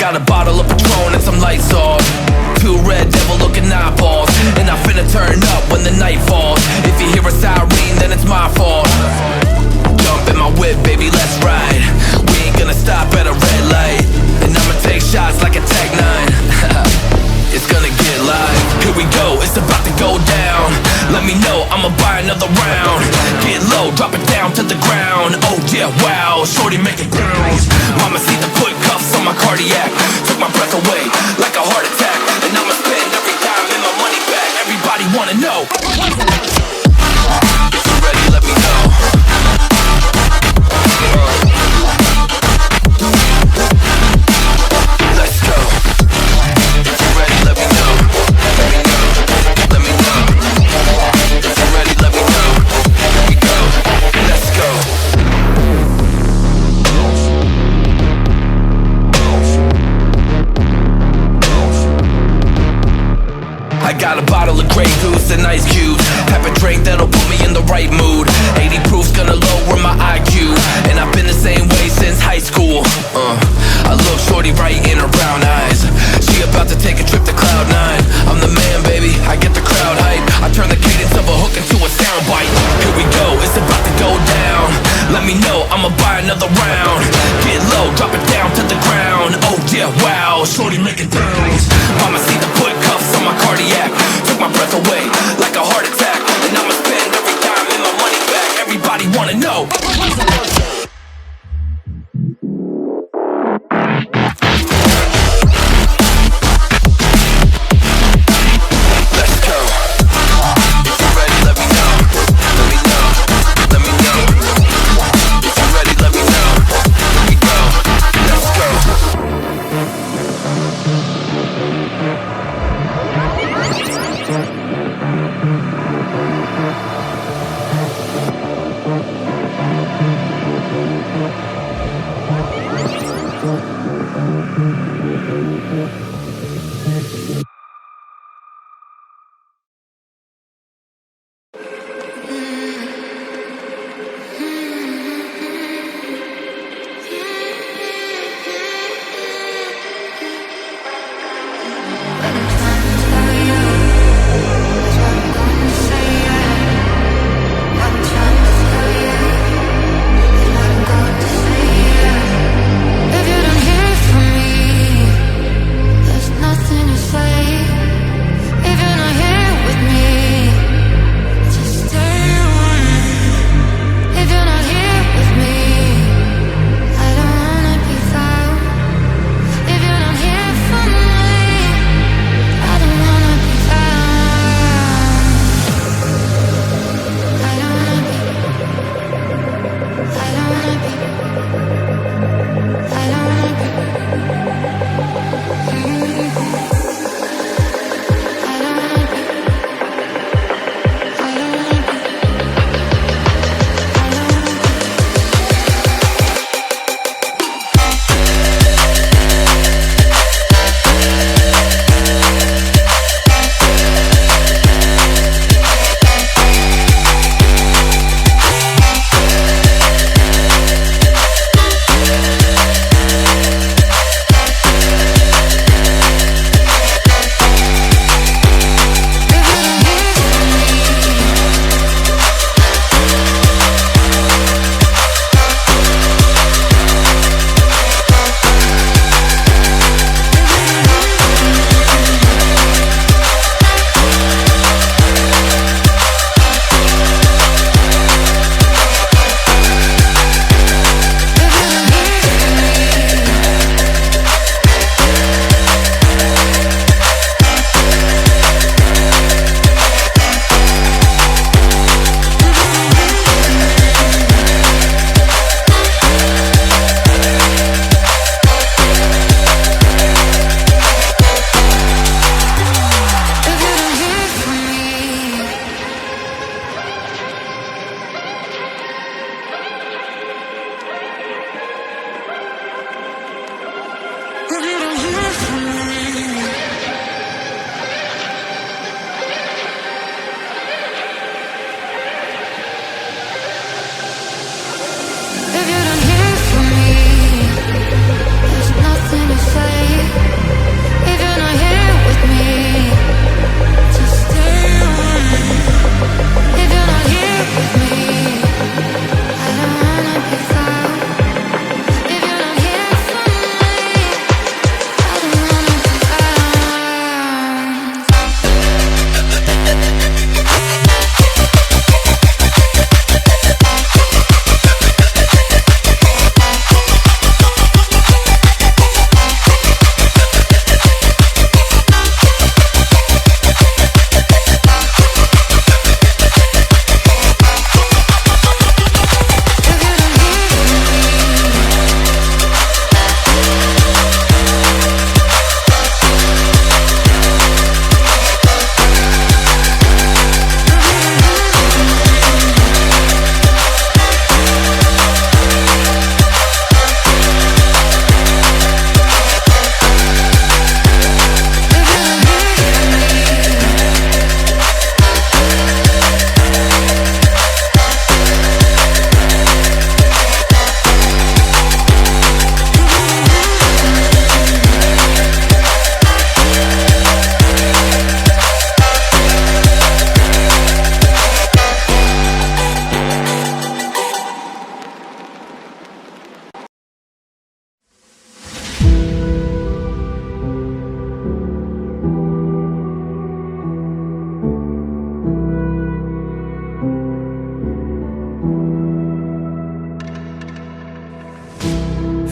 got a bottle of Patron and some lights off, two red devil looking eyeballs, and I'm finna turn up when the night falls. If you hear a siren, then it's my fault. Jump in my whip, baby, let's ride. We ain't gonna stop at a red light, and I'ma take shots like a Tech 9. It's gonna get live. Here we go, it's about to go down. Let me know, I'ma buy another round. Get low, drop it down to the ground. Oh yeah, wow, shorty making bounce. Mama see the put cuffs on my cardiac. Took my breath away like a heart attack, and I'ma spend every dime and my money back. Everybody wanna know. If you're ready, let me know. Let's go. If you're ready, let me know. Let me know. Let me know. If you're ready, let me know. Here we go. Let's go. I got a bottle of Grey Goose and ice cubes. Have a drink that'll put me in the right mood. 80 proof's gonna lower my IQ, and I've been the same way since high school. I look shorty right in her brown eyes. She about to take a trip to Cloud 9. I'm the man, baby, I get the crowd hype. I turn the cadence of a hook into a soundbite. Here we go, it's about to go down. Let me know, I'ma buy another round. Get low, drop it down to the ground. Oh yeah, wow, shorty making bounce. Mama see the put cuffs on my cardiac. Took my breath away like a heart attack, and I'ma spend every dime and my money back. Everybody wanna know. Let's go. If you're ready, let me know. Let me know. Let me know. If you're ready, let me know. Here we go. Let's go.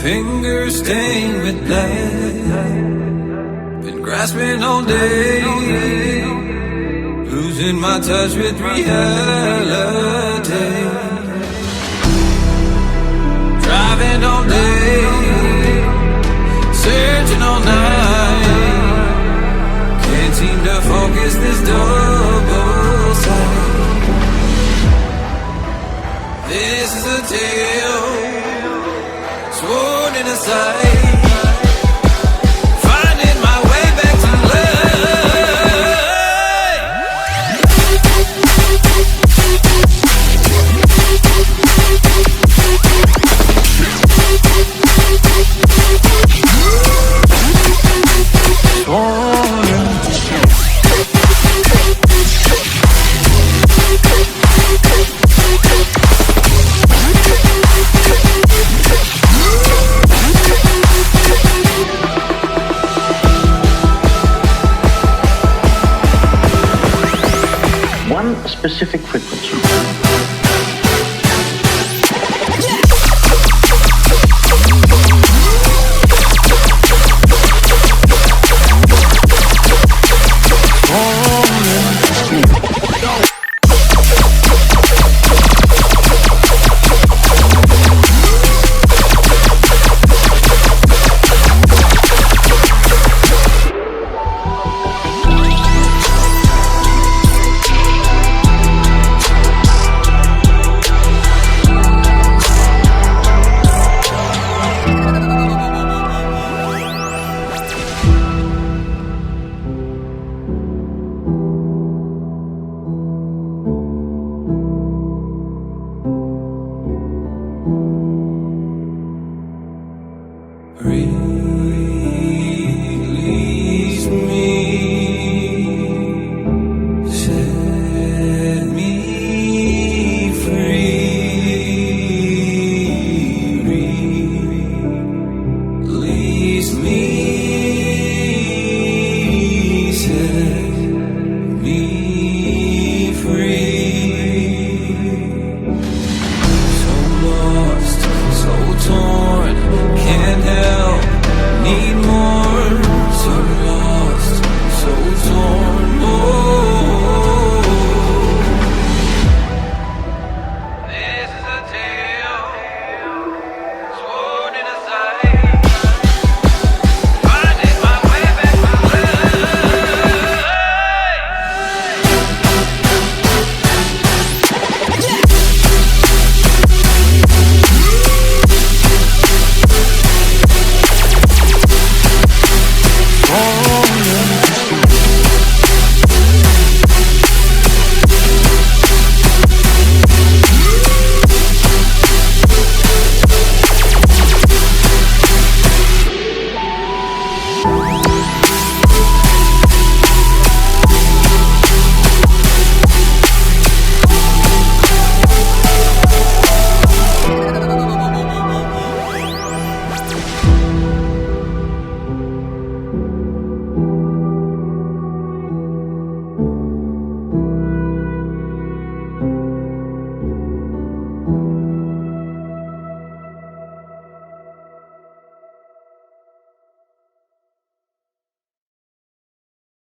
Fingers stained with blood. Been grasping all day, losing my touch with reality. Driving all day, searching all night. Can't seem to focus this double sight. This is a tale sworn in a sight. Finding my way back to specific frequency.